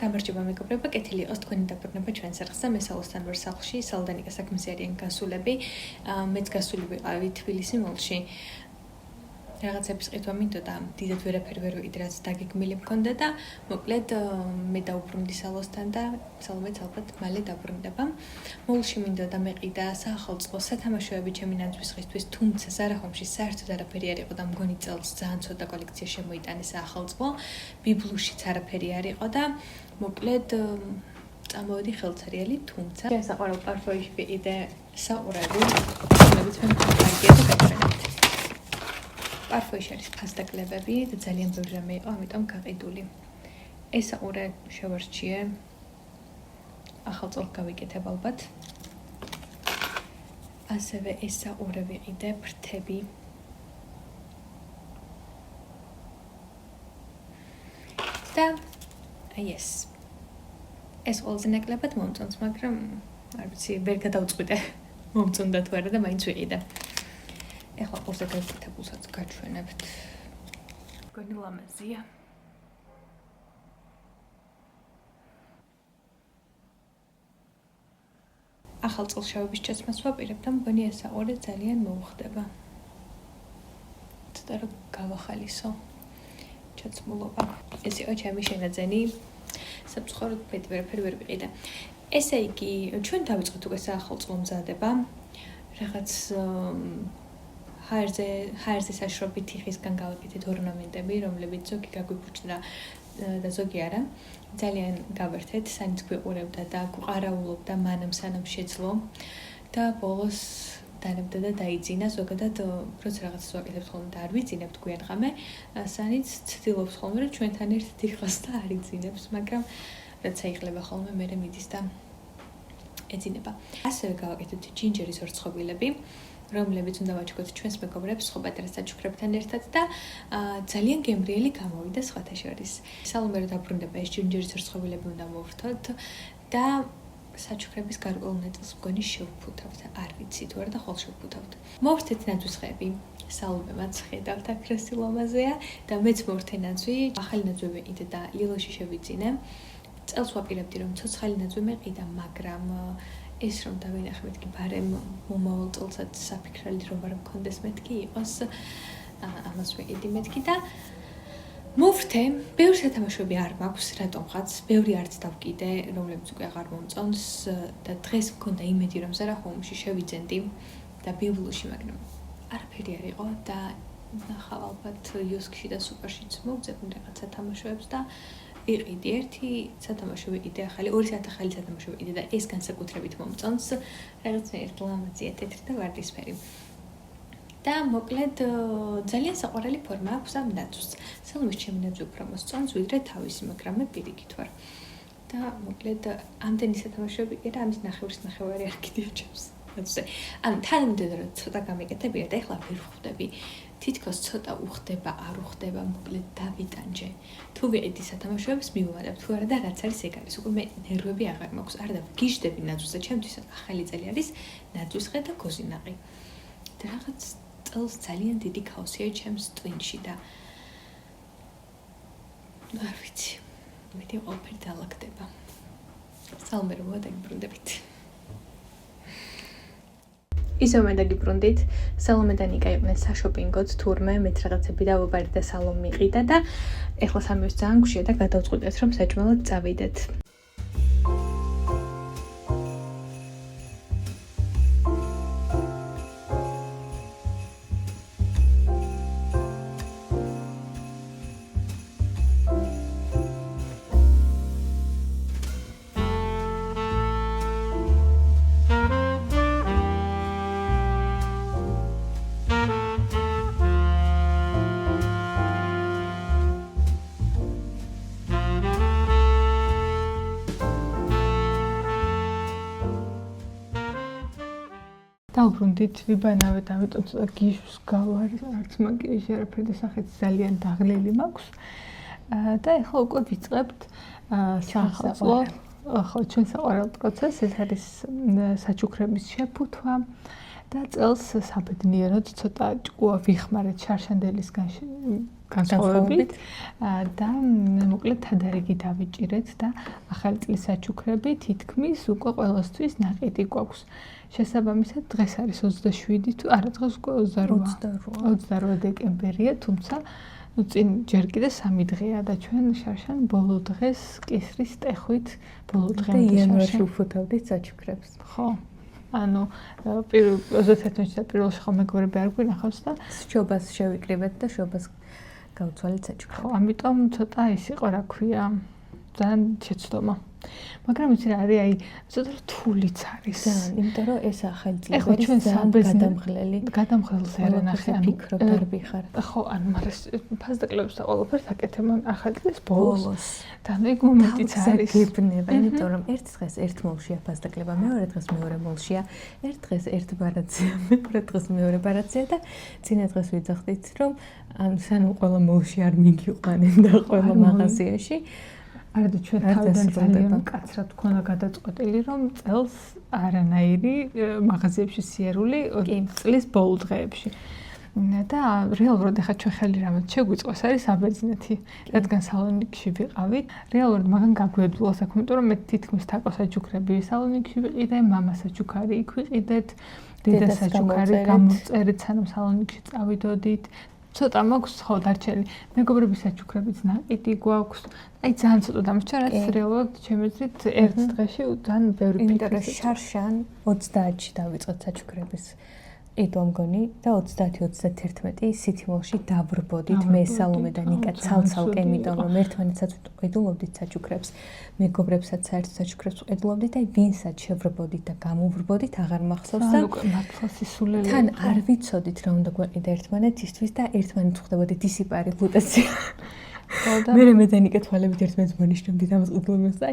გამარჯობა მეგობრებო, კეთილი იყოს თქვენი დაბრუნება ჩვენს არხზე. მე საუბრობ ვარ სახლში, სალდანიკა საქმეზე არიან გასულები. მეც გასული ვიყავი თბილისი მოლში. რაღაცების ყიდვა მინდოდა, დიდად ვერაფერი ვერ ვიყიდე, რაც დაგეგმილი მქონდა და მოკლედ მე დავუბრუნდი სალოსთან და სალომეც ალბათ მალე დაბრუნდება. მოლში მინდოდა მეყიდა საახალწლო სათამაშოები ჩემი ნაცვლისღისთვის, თუმცა ზარახომში საერთოდ არაფერი არ იყო და მგონი წელს ძალიან ცოტა კოლექცია შემოიტანე საახალწლო. ბიბლუშიც არაფერი არ იყო და მოკლედ წამოვედი ხელცერიალი, თუმცა ჩემს საყვარელ პარფუმში ვიყიდე საყურები, რომლებიც მე მქონდა და გაჩვენებთ. პარფუმში არის ფასდაკლებები და ძალიან ბევრი რამე იყო, ამიტომ გაყიდული. ეს საყურე შევარჩიე. ახალ წელს გავიკეთებ ალბათ. ასევე ეს საყურე ვიყიდე ფრთები. და აი ეს ყველაზე ნაკლებად მომწონს, მაგრამ არ ვიცი, ვერ გადავწყვიტე მომწონდა თუ არა და მაინც ვიყიდე. ეხლა ყურზე გაკეთებულსაც გაჩვენებთ. მგონი ლამაზია. ახალ წელშევების ჩაცმას ვაპირებ და მგონი ეს საყურე ძალიან მოუხდება. ცოტა რომ გავახალისო ჩაცმულობა. ეს იყო ჩემი შენაძენი. სამწუხაროდ ვერაფერი ვერ ვიყიდე. ესე იგი, ჩვენ დავიწყოთ უკვე საახალწლო მზადება. რაღაც ჰაერზე საშრობი თიხისგან გავაკეთეთ ორნამენტები, რომლებიც ზოგი გაგვიფუჭდა და ზოგი არა. ძალიან გავერთეთ, სანიც გვიყურებდა და გვყარაულობდა მანამ სანამ შეძლო და ბოლოს დანებდა და დაიძინა. ზოგადად, როცა რაღაცას ვაკეთებთ ხოლმე და არ ვიძინებთ გვიან ღამე, სანიც ცდილობს ხოლმე რომ ჩვენთან ერთ თიხას და არ იძინებს, მაგრამ როცა იღლება ხოლმე მერე მიდის და ეძინება. ასევე გავაკეთეთ ჯინჯერის ორცხობილები, რომლებიც უნდა ვაჩუქოთ ჩვენს მეგობრებს სხვა პატარა საჩუქრებთან ერთად და ძალიან გემრიელი გამოვიდა სხვათა შორის. სალომე რომ დაბრუნდება ეს ჯინჯერის ორცხობილები უნდა მოვვრთოთ და საჩუქრების გარკვეულ ნაწილს მგონი შევფუთავთ. არ ვიცი თუ არა და ხოლ შევფუთავთ. მოვვრთეთ ნაძვის ხეები. სალომემაც ხედავთ აქ რა სილამაზეა და მეც მოვვრთე ნაძვი. ახალი ნაძვი ვიყიდე და ლილოში შევიძინე. წელს ვაპირებდი რომ ცოცხალი ნაძვი მეყიდა, მაგრამ ეს რომ დავინახე მეთქი ბარემ მომავალ წელსაც საფიქრალი რომ არ მქონდეს მეთქი იყოს ამას ვიყიდი მეთქი და მოვვრთე. ბევრი სათამაშოები არ მაქვს, რატომღაც, ბევრი არც დავკიდე, რომლებიც უკვე აღარ მომწონს და დღეს მქონდა იმედი რომ ზარახომში შევიძენდი და ბიბლუში, მაგრამ არაფერი არ იყო და ნახავ ალბათ იოსკში და სუპერშიც მოვძებნი რაღაც სათამაშოებს და ვიყიდი ერთი სათამაშო ვიყიდე ახალი, ორი ახალი სათამაშო ვიყიდე და ეს განსაკუთრებით მომწონს. რაღაცნაირად ლამაზია, თეთრი და ვარდისფერი. და მოკლედ ძალიან საყვარელი ფორმა აქვს ამ ნაძვს. სალომეს ჩემი ნაძვი უფრო მოსწონს ვიდრე თავისი, მაგრამ მე პირიქით ვარ. და მოკლედ ამდენი სათამაშო ვიყიდე, ამის ნახევარი არ გიდია ჩემს ნაძვზე. ანუ თანამედროვე რომ ცოტა გამეკეთებია და ეხლა ვერ ხვდები. თითქოს ცოტა უხდება, არ უხდება, მოკლედ დავიტანჯე. თუ ვიყიდი სათამაშოებს მივუმატებ, თუ არა და რაც არის ეგ არის. უკვე მე ნერვები აღარ მაქვს, არ დავგიჟდები ნაძვზე. ჩემთვის ახალი წელი არის ნაძვის ხე და გოზინაყი. და რაღაც წელს ძალიან დიდი ქაოსია ჩემს ტვინში და არ ვიცი. მეტი ყველაფერი დალაგდება. სალომე რომ დაგიბრუნდებით. ისევ მე დაგიბრუნდით. სალომე და ნიკა იყვნენ საშოპინგოდ თურმე, მეც რაღაცები დავაბარეთ და სალომე მიყიდა და ეხლა სამივეს ძალიან გვშია და გადავწყვიტეთ რომ საჭმელად წავიდეთ. დავბრუნდით, ვიბანავეთ, ამიტომ ცოტა გიჟვს გავარ, არც მაგიაჟი არაფერი და სახეც ძალიან დაღლილი მაქვს. და ეხლა უკვე ვიწყებთ საახალწლო, ხო, ჩვენ საყვარელ პროცესს, ეს არის საჩუქრების შეფუთვა და წელს საბედნიეროდ ცოტა ჭკუა ვიხმარეთ შარშანდელისგან განსხვავებით და მოკლედ თადარიგი დავიჭირეთ და ახალი წლის საჩუქრები თითქმის უკვე ყველასთვის ნაყიდი გვაქვს. შესაბამისად დღეს არის 27 თუ არა დღეს უკვე 28 დეკემბერია, თუმცა წინ ჯერ კიდე 3 დღეა და ჩვენ შარშან ბოლო დღეს კისრის ტეხვით ბოლო დღემდე იანვარში უფუთავდით საჩუქრებს. ხო. ანუ 21-ში და პირველში ხომ მეგობრები არ გვინახავს და შობას შევიკრიბეთ და შობას გავცვალეთ საჩუქრები. ხო, ამიტომ ცოტა ის იყო, რა ქვია, ძალიან შეცდომა. მაგრამ იცი რა არის, აი, ცოტა რთულიც არის. ძალიან, იმიტომ რომ ეს ახალი წელი არის ძალიან გადამღლელს ერანახე, ანუ ფიქრობ დარბი ხარ. ხო, ანუ მაგრამ ფასდაკლებს და ყველაფერს აკეთებ ახალი წლის ბოლოს. და ნუ ეგ მომენტიც არის. გიბნება, იმიტომ რომ ერთ დღეს ერთ მოლშია ფასდაკლება, მეორე დღეს მეორე მოლშია, ერთ დღეს ერთ ბარათია, მეორე დღეს მეორე ბარათია და წინა დღეს ვიძახდით, რომ ანუ სანამ ყველა მოლში არ მიგიყვანენ და ყველა მაღაზიაში არა და ჩვენ თავიდან ძალიან მკაცრად გქონდა გადაწყვეტილი, რომ წელს არანაირი მაღაზიებში სიარული წლის ბოლო დღეებში. და რეალურად ახლა ჩვენ ხელი რამაც შეგვიწყოს არის აბერძნეთი, რადგან სალონიკში ვიყავით. რეალურად მაგან გაგვეძულა საქმე, იმიტომ რომ მე თითქმის თაკო საჩუქრები სალონიკში ვიყიდე, მამა საჩუქარი იქ ვიყიდეთ, დედა საჩუქარი გამოწერეთ, სანამ სალონიკში წავიდოდით. ცოტა მაქვს ხო დარჩენილი. მეგობრების საჩუქრებიც ნაყიდი გვაქვს. აი ძალიან ცოტა დამრჩა, რაც რეალურად ჩემი აზრით ერთ დღეში ძალიან ბევრი ფიქრი. შარშან 30-ში დავიწყეთ საჩუქრების ყიდვა მგონი და 30-31 სითიმოლში დავრბოდით მე სალომე და ნიკა ცალ-ცალკე, იმიტომ რომ ერთმანეთსაც ვყიდულობდით საჩუქრებს, მეგობრებსაც საერთოდ საჩუქრებს ვყიდულობდით და ვინსაც შევრბოდით და გამოვრბოდით აღარ მახსოვს და მართლა სისულელე. თან არ ვიცოდით რა უნდა გვეყიდა ერთმანეთისთვის და ერთმანეთს ხვდებოდით ისიპარი ლუტაცია. მე დანიკა თვალებით ერთმანეთს მონიშნებდით ამას ყიდულობას და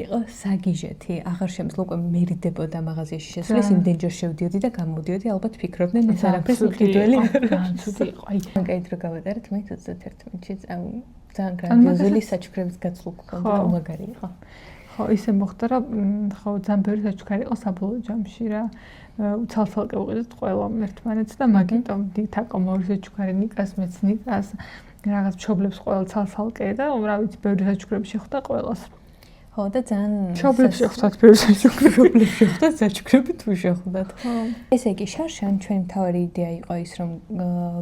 იყო საგიჟეთი, აღარ შემძლო უკვე მერიდებოდა მაღაზიაში შესვლის, იმდენჯერ შევდიოდი და გამოდიოდი, ალბათ ფიქრობდნენ ეს არაფერს მყიდველი. ძალიან ცუდი იყო. აი, მაგაით რო გავატარეთ მე 31-ში, ძალიან გრანდიოზული საჩუქრების გაცვლა გქონდა, მაგარი იყო. ხო, ისე მოხდა, რომ ხო ძალიან ბევრი საჩუქარი იყო საბოლოო ჯამში რა. ცალ-ცალკე ვიყიდეთ ყველა ერთმანეთს და მაგიტომ თაკო მორი საჩუქარი ნიკას მეც ნიკას რაღაც მშობლებს ყველა ცალ-ცალკე და რა ვიცი ბევრი საჩუქრები შეხვდა ყველას. ხო და ძალიან მშობლებს შეხვდათ ბევრი საჩუქრები, შეხვდათ საჩუქრები თუ შეხვდათ. ხო. ესე იგი შარშან ჩვენ თავი იდეა იყო ის რომ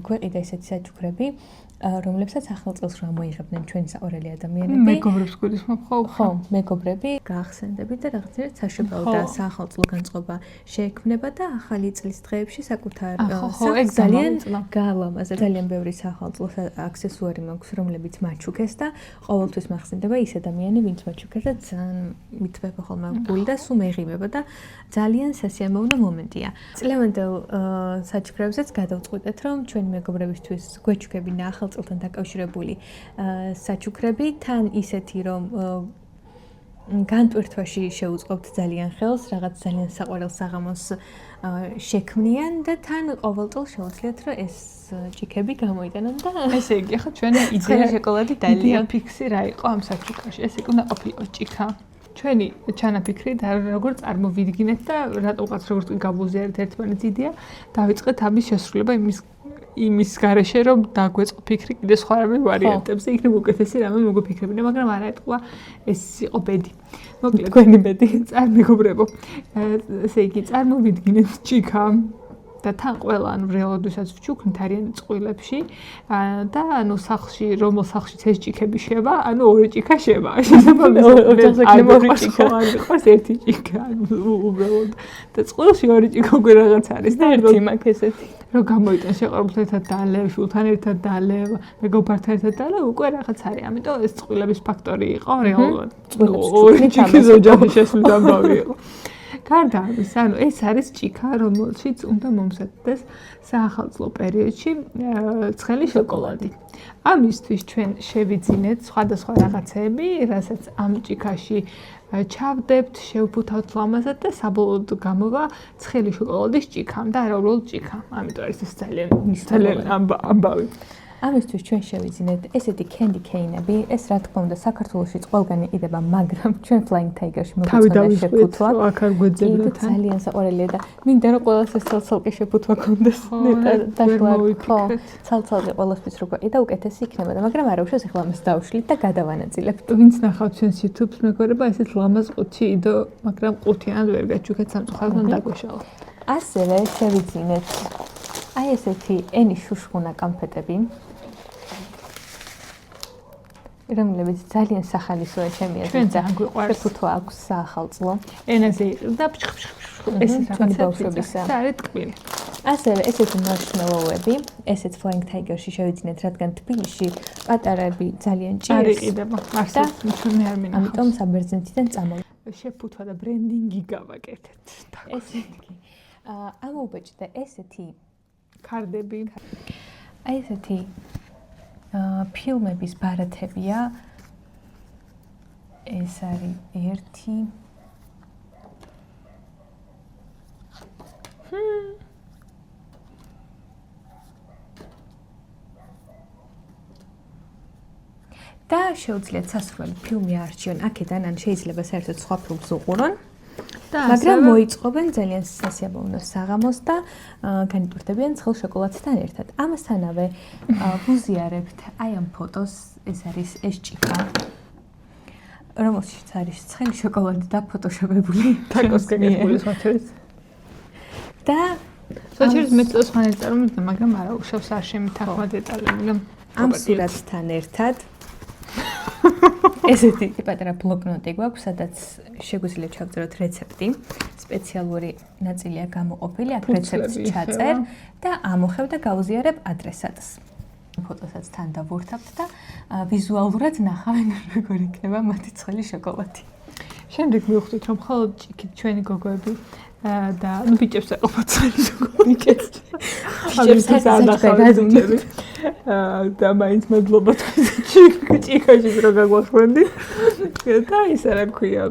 გვეყიდა ესეთი საჩუქრები, რომლებსაც ახალ წელს რა მოიღებდნენ ჩვენი საყვარელი ადამიანები. მეგობრებს გულისხმობ ხო? ხო, მეგობრები გაახსენდებით და რაღაცნაირად საშობაო და საახალწლო განწყობა შეექმნება და ახალი წლის დღეებში საკუთარ საკ ძალიან გაალამაზა, ძალიან ბევრი საახალწლო აქსესუარი მაქვს, რომლებიც მაჩუქეს და ყოველთვის მახსენდება ის ადამიანი, ვინც მაჩუქეს და ძალიან მithვება ხოლმე გული და სულ მეღიმება და ძალიან სასიამოვნო მომენტია. წლევანდელ საჩუქრებსაც გადავწყვიტეთ, რომ ჩვენი მეგობრებისთვის გვეჩუქებინა ახალწლთან დაკავშირებული საჩუქრები, თან ისეთი, რომ განტვირთვაში შეუწყობთ ძალიან ხელს, რაღაც ძალიან საყვარელ საღამოს შექმნიან და თან ყოველ წელს შეუძლიათ, რომ ეს ჭიქები გამოიტანონ და ესე იგი, ახლა ჩვენი იდეა შოკოლადი დალია ფიქსი რა იყო ამ საჩუქრაში. ეს იქნა ყოფილიყო ჭიქა. ჩვენი ჩანაფიქრი და როგორც წარმოვიდგინეთ და რატომღაც როგორც გავუზიარეთ ერთმანეთს იდეა, დავიწყეთ ამის შესრულება იმის გარეშე რომ დაგვეწყო ფიქრი კიდე სხვა რამე ვარიანტებზე, იქნებ უკეთესი რამე მოგვიფიქრებინა, მაგრამ არა ეთქვა ეს იყო ბედი. მოკლედ თქვენი ბედი წარმეგობრებო. ესე იგი წარმოვიდგინეთ ჭიქა და თან ყველა ანუ რეალურად ვისაც ვჩუქნით არიან წყვილებში და ანუ სახლში რომელ სახლშიც ეს ჭიქები შევა, ანუ ორი ჭიქა შევა. ოჯახზე ორი ჭიქა. არ იყოს ერთი ჭიქა, უბრალოდ და წყვილში ორი ჭიქა უკვე რაღაც არის და ერთი მაქვს ესეთი. რომ გამოიტან შეყვარებულთან ერთად დალევ, შულთან ერთად დალევ, მეგობრებთან ერთად დალევ, უკვე რაღაც არის. ამიტომ ეს წყვილების ფაქტორი იყო რეალურად. ორი ჭიქის ოჯახი შესვლით ამბავი იყო. გარდა ამის, ანუ ეს არის ჭიქა, რომელშიც უნდა მომზადდეს საახალწლო პერიოდში ცხელი შოკოლადი. ამისთვის ჩვენ შევიძინეთ სხვადასხვა რაღაცები, რასაც ამ ჭიქაში ჩავდებთ, შევფუთავთ ლამაზად და საბოლოოდ გამოვა ცხელი შოკოლადის ჭიქა და არა უბრალოდ ჭიქა. ამიტომ არის ეს ძალიან ამბავი. ამისთვის ჩვენ შევიძინეთ ესეთი candy cane-ები, ეს რა თქმა უნდა საქართველოში ყველგან იყიდება, მაგრამ ჩვენ Flying Tiger-ში მოგვიწონა შეფუთვა. აქ არ გვეძებნათ. ძალიან საყვარელია და მინდა რომ ყველას ეს ცალ-ცალკე შეფუთვა კონდეს. ხო, ცალ-ცალკე ყველასთვის რო გვაყიდა და უკეთესი იქნებოდა, მაგრამ არა უშავს ახლა ამას დავშლით და გადავანაწილებთ. ვინც ნახავთ ჩვენს YouTube-ს მეგობრებო, ესეთ ლამაზ ყუთი იდო, მაგრამ ყუთიანად ვერ გაჩუქეთ სამწუხაროდ დაგვეშალა. ასევე შევიძინეთ აი ესეთი ენის შუშხუნა კამფეტები, რომლებიც ძალიან სახალისოა ჩემი აზრით. ჩვენ ძალიან გვიყვარს. შეფუთვა აქვს საახალწლო. ენაზე იყდა ეს ბავშვებისა. და არის ტკბილი. ასევე ესეთი მარშმელოუები, ესეც Flying Tiger-ში შევიძინეთ, რადგან თბილისში პატარები ძალიან ჭირს. არ იყიდება. არსად მე არ მინახავს. ამიტომ საბერძნეთიდან წამოვიდა. შეფუთვა და ბრენდინგი გავაკეთეთ. ესე იგი. ამოუბეჭდა ესეთი კარდები. აი ესეთი ფილმების ბარათებია. ეს არის ერთი და შეუძლიათ სასურველი ფილმი არჩიონ აქედან, ან შეიძლება საერთოდ სხვა ფილმს უყურონ. მაგრამ მოიწყობენ ძალიან სასიამოვნო საღამოს და განიტვირთებიან ცხელ შოკოლადთან ერთად. ამასთანავე ვუზიარებთ აი ამ ფოტოს, ეს არის ეს ჭიქა, რომელშიც არის ცხელი შოკოლადი დაფოტოშოპებული თაკოს გაკეთებული ხოთერს. და საჭიროა მეწოს ხანი წარმოვიდგინე, მაგრამ არა უშავს არ შემითახვა დეტალები. ამ სურათთან ერთად ესეთი პატარა ბლოკნოტი გვაქვს, სადაც შეგვიძლია ჩავწეროთ რეცეპტი. სპეციალური ნაწილია გამოყოფილი, აქ რეცეპტს ჩაწერ და ამოხევ და გავუზიარებ ადრესატს. ფოტოსაც თან დავურთავთ და ვიზუალურად ნახავენ როგორ იქნება მათი ცხელი შოკოლადი. შემდეგ მივხვდით, რომ მხოლოდ ჭიქით ჩვენი გოგოები და ნუ ბიჭებს ეყობა ცხელი შოკოლადი. ბიჭებს აღარ და მაინც მადლობა თქვენს ჭიქაში რო გაგვახვენდი. და ისე რა ქვია,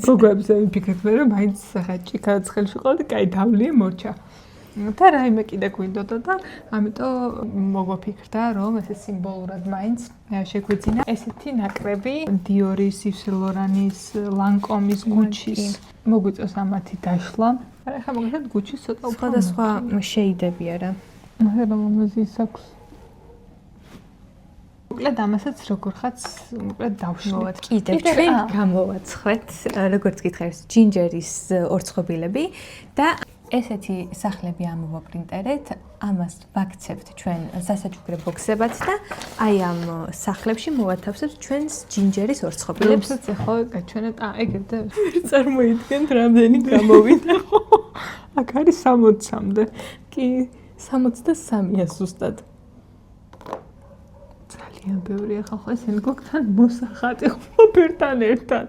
გოგოებს ვიფიქრეთ მე რომ მაინც ხა ჭიქა ცხელი შოკოლადი კაი დავლია მორჩა. და რაიმე კიდე გვინდოდა და ამიტომ მოგვაფიქრდა რომ ესე სიმბოლურად მაინც შეგვიძინა ესეთი ნაკრები დიორის, Yves Saint Laurent-ის, Lancome-ის, Gucci-ის მოგვიწევს ამათი დაშლა. არა ხა მოგეთ Gucci-ის ცოტა უფრო სხვადასხვა შეიდები არა. მაგრამ ამაზის აქვს. მოკლედ ამასაც როგორ ხაც მოკლედ დავშლით. კიდევ ჩვენ გამოვაცხვეთ, როგორც გითხარით, ჯინჯერის ორცხობილები და ესეთი სახლები ამოვაპრინტერეთ, ამას ვაქცევთ ჩვენ სასაჩუქრე ბოქსებად და აი ამ სახლებში მოვათავსებთ ჩვენს ჯინჯერის ორცხობილებს. რომელსაც ახლა გაჩვენეთ, ეგრე წარმოიდგენთ რამდენი გამოვიდა. აქ არის 60-მდე. კი, 63-ია ზუსტად. ძალიან ბევრია ხალხი, ესენი გოგთან მოსახატი ყოფერთან ერთად.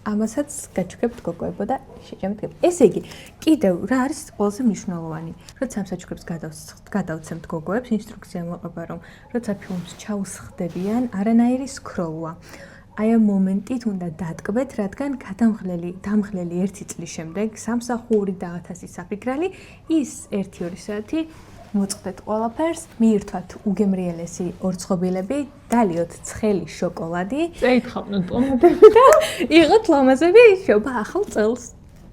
ამასაც გაჩუქებთ გოგოებო და შეჭამთ. ესე იგი, კიდევ რა არის ყველაზე მნიშვნელოვანი? როცა ამ საჩუქრებს გადავცემთ გოგოებს, ინსტრუქცია მოყვება, რომ როცა ფილმს ჩაუსხდებიან, არანაირი სკროლვა. აი ამ მომენტით უნდა დატკბეთ, რადგან დამღლელი 1 წლის შემდეგ სამსახური და 1000 საფიქრალი ის 1-2 საათი მოწყდეთ ყველაფერს, მიირთვათ უგემრიელესი ორცხობილები, დალიოთ ცხელი შოკოლადი, წეითხავდნენ პომადები და იყოთ ლამაზები შობა ახალ წელს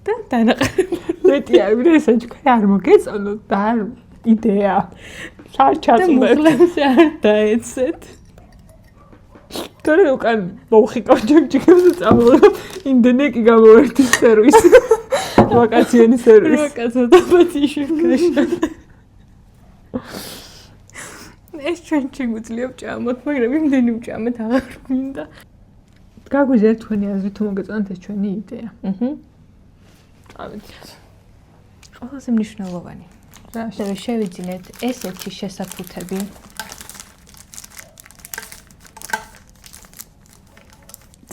და დანაყარებული. მეტი არ ვიდრე საჩუქრე არ მოგეწონოთ და არ იდეა. არ ჩაწუნდეთ. მუხლებს არ დაეცეთ. თორე უკან მოვხიკავ ჯექჯექებს და წამოვიდა იმდენი კი გამოვერთის სერვისი. ვაკაციონი სერვისი. რაკაცო დაბათიში გაშა. ეს ჩვენ შეგვიძლია ვჭამოთ, მაგრამ იმდენი ვჭამეთ აღარ გვინდა. გაგვიზიარეთ თქვენი აზრი, თუ მოგეწონათ ეს ჩვენი იდეა. წავედით. ყველაზე მნიშვნელოვანი. რა შევიძინეთ ესეთი შესაფუთები.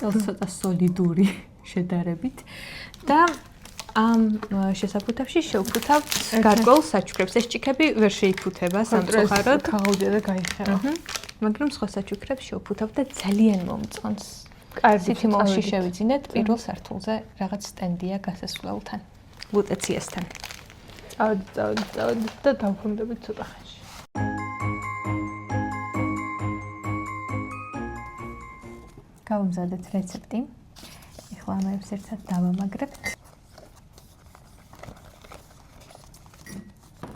ცოტა სოლიდური შედარებით და ამ შესაფუთებში შევფუთავთ გარკვეულ საჩუქრებს. ეს ჭიქები ვერ შეიფუთება სამწუხაროდ. ქაღალდია და გაიხარა. მაგრამ სხვა საჩუქრებს შევფუთავთ და ძალიან მომწონს. სითიმოლში შევიძინეთ პირველ სართულზე რაღაც სტენდია გასასვლელთან. ლუტეციასთან. წავედით და დავბრუნდებით ცოტა ხანში. გავამზადეთ რეცეპტი. ეხლა ამებს ერთად დავამაგრებთ.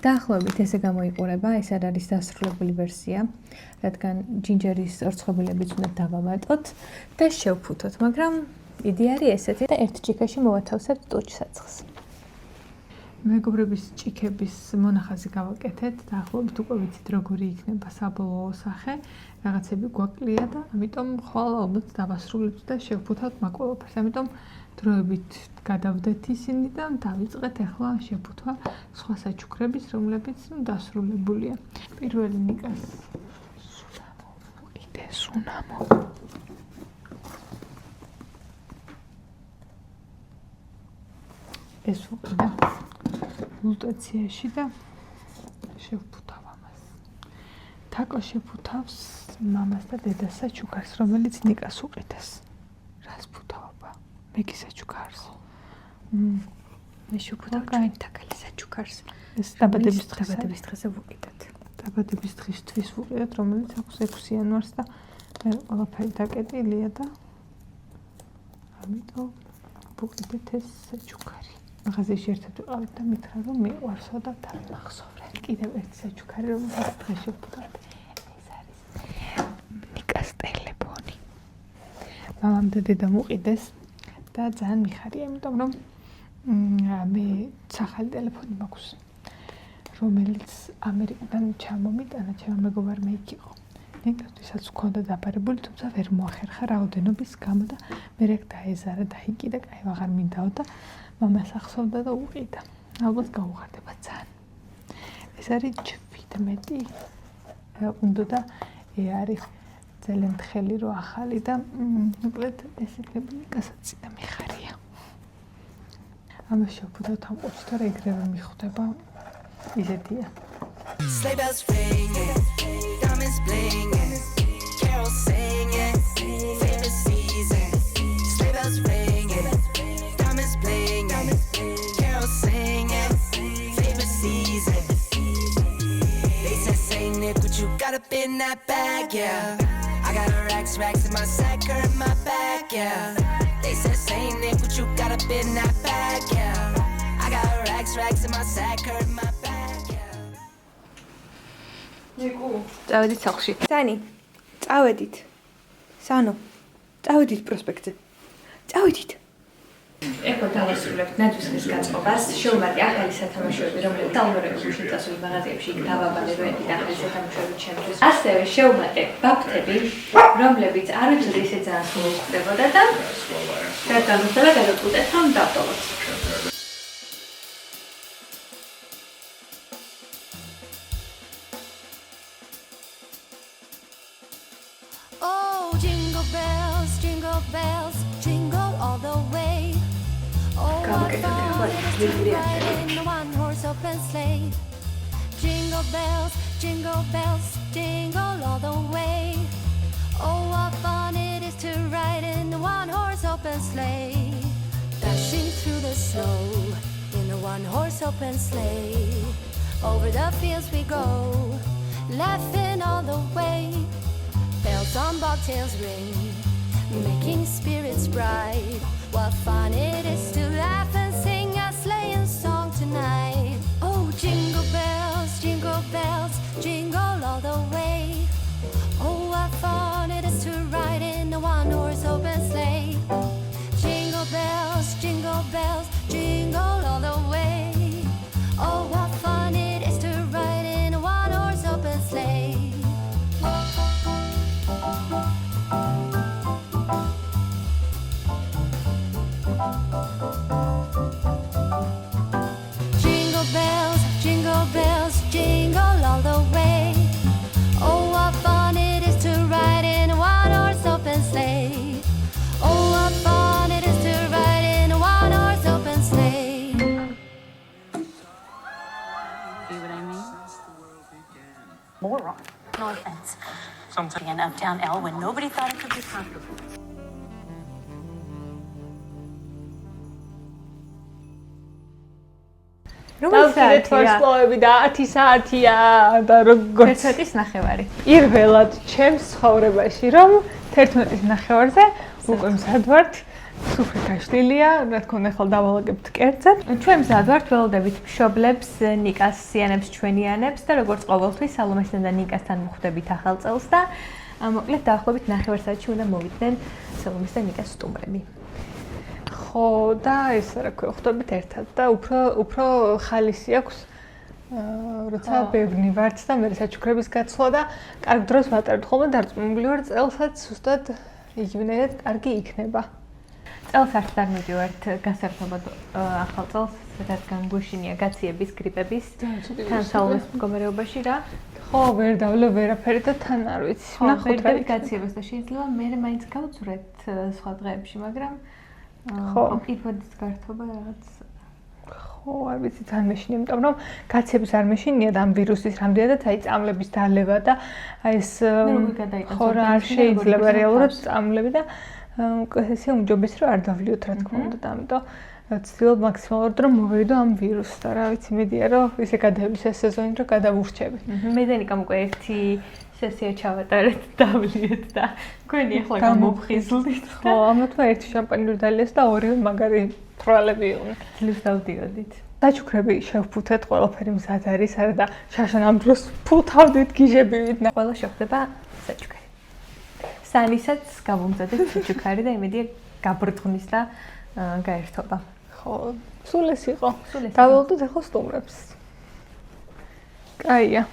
დაახლოებით ესე გამოიყურება, ეს არ არის დასრულებული ვერსია, რადგან ჯინჯერის ორცხობილებიც უნდა დავამატოთ და შევფუთოთ, მაგრამ იდეა არის ესეთი და ერთ ჭიქაში მოვათავსებთ ტურჯ-საცხს. მეგობრების ჭიქების მონახაზი გავაკეთეთ, დაახლოებით უკვე ვიცით როგორი იქნება საბოლოო სახე, რაღაცები გვაკლია და ამიტომ ხვალ ალბათ დავასრულებთ და შევფუთავთ მაგ ყველაფერს. ამიტომ დროებით გადავდეთ ისინი და დავიწყეთ ახლა შეფუთვა სხვა საჩუქრების, რომლებიც დასრულებულია. პირველი ნიკას სუნამო. ეს უყიდა ლუტაციაში და შევფუთავ ამას. თაკო შეფუთავს მამას და დედას საჩუქარს, რომელიც ნიკას უყიდეს. რას ფუთავობა? მეკი საჩუქარს. მე შევფუთავ კაინთაკალი საჩუქარს. ეს დაბადების დღეზე ვუყიდეთ. დაბადების დღისთვის ვუყიდეთ, რომელიც აქვს 6 იანვარს და მე ყველაფერი დაკეტილია და ამიტომ ვუყიდეთ ეს საჩუქარი. მაღაზიაში ერთად ვიყავით და მითხრა რომ მიყვარსო და დავიმახსოვრე. კიდევ ერთი საჩუქარი რომელსაც დღეს შევფუთავთ. ეს არის ნიკას ტელეფონი. მამამ და დედამ უყიდეს და ძალიან მიხარია, იმიტომ რომ მე სახალი ტელეფონი მაქვს, რომელიც ამერიკიდან ჩამომიტანა, ჩემმა მეგობარმა იქ იყო. ნიკასთვისაც ჰქონდა დაბარებული, თუმცა ვერ მოახერხა რაოდენობის გამო და მე რეკ დაეზარა და იკიდა, კაი აღარ მინდაო და მამას ახსოვდა და უყიდა. ალბათ გაუღარდება ძალიან. ეს არის 17 უნდა და არის ძალიან თხელი რო ახალი და მოკლედ ეს იქნება ნიკასაც და მიხარია. ამას შევფუთავთ ამ ყუთს და ეგრევე მიხვდება. ისეთია. Sleigh bells ringing, diamonds blinging, carols singing, favorite season. Sleigh bells ringing, diamonds blinging, carols singing, favorite season. They said, "Say Nick, what you got up in that bag, yeah? I got a racks in my sack or in my bag, yeah." They said, "Say Nick, what you got up in that bag, yeah? I got a racks in my sack or in my bag, yeah." ნიკუ, წავედით სახლში. სანი, წავედით. სანო, წავედით პროსპექტზე. წავედით. ეხლა დავასრულებთ ნაძვის გაწყობას. შევმართ ახალი სათამაშოები, რომლებიც დაუნერგებულში წასული მაღაზიებში იქ დავაბანებოდი და ახალი სათამაშოები ჩემთვის. ასევე შევმატე ბაფთები, რომლებიც არ ვიცოდი ისე ძალიან სულ ხდებოდა და გადავუხდა და გადავუყუდეთ რომ დავტოვოთ. Oh, jingle bells, jingle all the way. Oh, what fun it is to ride in a one-horse open sleigh. Jingle bells, jingle all the way. Oh, what fun it is to ride in a one-horse open sleigh. Dashing through the snow in a one-horse open sleigh. Over the fields we go, laughing all the way. Bells on bobtails ring, making spirits bright. What fun it is to laugh and sing a sleighing song tonight. Oh, jingle bells, jingle all the way. Oh, what fun it is to ride in a one-horse open sleigh. Jingle bells, jingle all the way. Oh, what fun it is to ride in a one-horse open sleigh. Jingle bells, jingle all the way. Oh, what fun it is to ride in a one-horse open sleigh. Oh, what fun it is to ride in a one-horse open sleigh. See what I mean? Moron. No offense. Something in Uptown L when nobody thought it could be possible. დავკიდეთ ვარსკვლავები და 10 საათია და როგორც 1:09. პირველად ჩემს ცხოვრებაში რომ 11-ის ნახევარზე უკვე მზად ვართ. სუფრი გაშლილია, რა თქმა უნდა, ახლა დავალაგებთ კერძზე. ჩვენ მზად ვართ, ველოდებით მშობლებს, ნიკას სიანებს, ჩვენიანებს და როგორც ყოველთვის სალომესთან და ნიკასთან მოხვდებით ახალ წელს და მოკლედ დაახლოებით 9 საათში უნდა მოვიდნენ სალომეს და ნიკას სტუმრები. ხო და ეს რა ქვია, ხვდებით ერთად და უფრო ხალისი აქვს როცა ბევრი ვართ და მე საჩუქრების გაცვლა და კარგ დროს ვატარებთ ხოლმე დარწმუნებული ვარ წელსაც ზუსტად იგივენად კარგი იქნება. წელს არც არ მივდივართ გასართობად ახალ წელს, რადგან გვეშინია გაციების, გრიპების, თან სალომეს მდგომარეობაში რა. ხო, ვერ დავლე ვერაფერი და თან არ ვიცი. ნახოთ რა გაციებას და შეიძლება მე მაინც გავწურეთ სხვა დღეებში, მაგრამ ხო, პირველად გართობა რაღაც ხო, არ ვიცი, თან მეშინია, იმიტომ რომ გაციების არ მეშინია და ამ ვირუსის რამდენადაც აი წამლების დალევა და აი ეს ხო რა არ შეიძლება რეალურად წამლები და ესეა უმჯობესი რომ არ დავლიოთ რა თქმა უნდა და ამიტომ ვცდილობ მაქსიმალურად რომ მოვიდო ამ ვირუსს და რა ვიცი მედია რომ ისე გადაივლის ეს სეზონი რომ გადავურჩები. მე და ნიკამ უკვე ერთი სესია ჩავატარეთ დავლიეთ და გვენი ახლა გამოფხიზლდით. ხო, ამათმა ერთი შამპანი რო დალიეს და ორივე მაგარი თვალები იყვნენ. ძლივს დავდიოდით. საჩუქრები შევფუთეთ, ყველაფერი მზად არის, არა და შაშან ამ დროს ფუთავდით გიჟებივით. ყველა შეხვდება საჩუქარი. სანისაც გამომზადეთ საჩუქარი და იმედია გაბრწყნის და გაერთობა. ხო, სულ ეს იყო. დაველოდოთ ახლა სტუმრებს. კაია.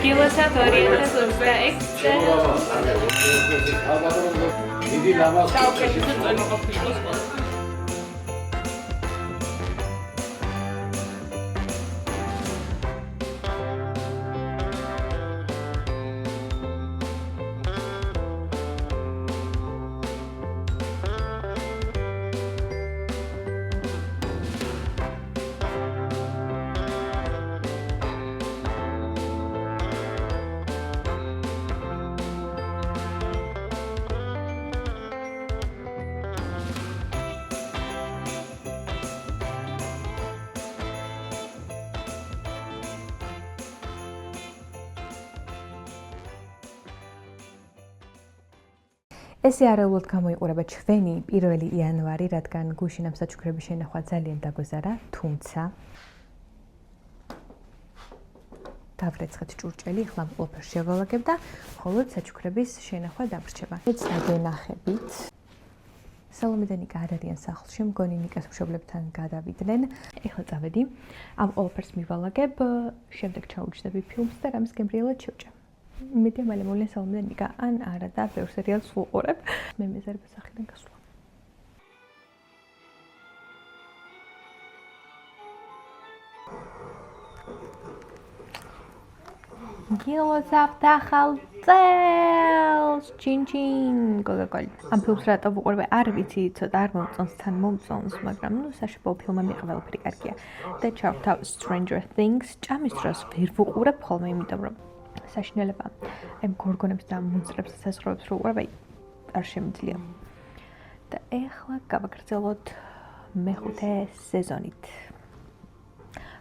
გილოსა 2026-ზე დიდი ლამაზ ესე არეულად გამოიყურება ჩვენი 1 იანვარი, რადგან გუშინ ამ საჩუქრების შენახვა ძალიან დაგვეზარა, თუმცა დავრეცხეთ ჭურჭელი, ახლა ყველაფერს შევალაგებ და მხოლოდ საჩუქრების შენახვა დამრჩება. ეს დაგენახებით. სალომე და ნიკა არ არიან სახლში, მგონი ნიკას მშობლებთან გადავიდნენ. ეხლა წავედი. ამ ყველაფერს მივალაგებ, შემდეგ ჩაუჯდები ფილმს და რამის გემრიელად შევჭამ. იმედია მალე მოვლენ სალომე და ნიკა ან არა და ბევრ სერიალს ვუყურებ. მე მეზარება სახლიდან გასვლა. გილოსავთ ახალ წელს! ჩინ-ჩინ! გოგოგი. ამ ფილმს რატო ვუყურებ? არ ვიცი, ცოტა არ მომწონს, თან მომწონს, მაგრამ საშუალო ფილმები ყველაფერი კარგია. და ჩავთავ Stranger Things. ჭამის დროს ვერ ვუყურებ ხოლმე, იმიტომ რომ საშინელება აი გორგონებს და მონსტრებს და საზღვრებს რო უყურებ, არ შემიძლია. და ეხლა გავაგრძელოთ მეხუთე სეზონით.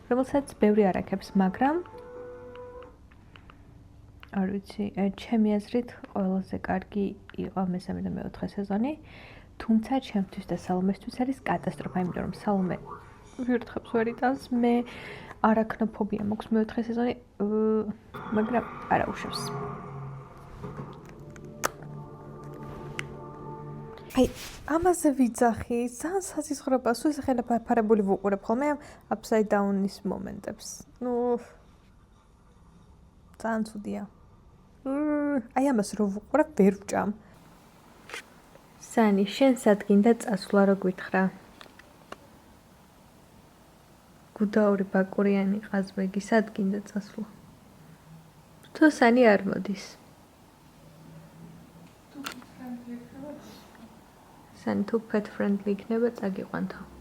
რომელსაც ბევრი არ აქებს, მაგრამ არ ვიცი, ჩემი აზრით ყველაზე კარგი იყო მესამე და მეოთხე სეზონი, თუმცა ჩემთვის და სალომესთვის არის კატასტროფა, იმიტომ რომ სალომე ვირთხებს ვერ იტანს, მე არაქნოფობია მაქვს მეოთხე სეზონი, მაგრამ არა უშავს. აი, ამაზე ვიძახი, ძალიან საზღვრება, სულ ეს ხელა ფარფარებული ვუყურებ ხოლმე ამ upside down-ის მომენტებს. ძალიან ცუდია. აი ამას რო ვუყურებ, ვერ ვჭამ. სანი, შენ სადგინდა წასვლა რო გვითხრა. გუდაური ბაკურიანი ყაზბეგი სადგინდა წასვლა. თუ სანი არ მოდის. სანი თუ pet friendly იქნება, წაგიყვანთო.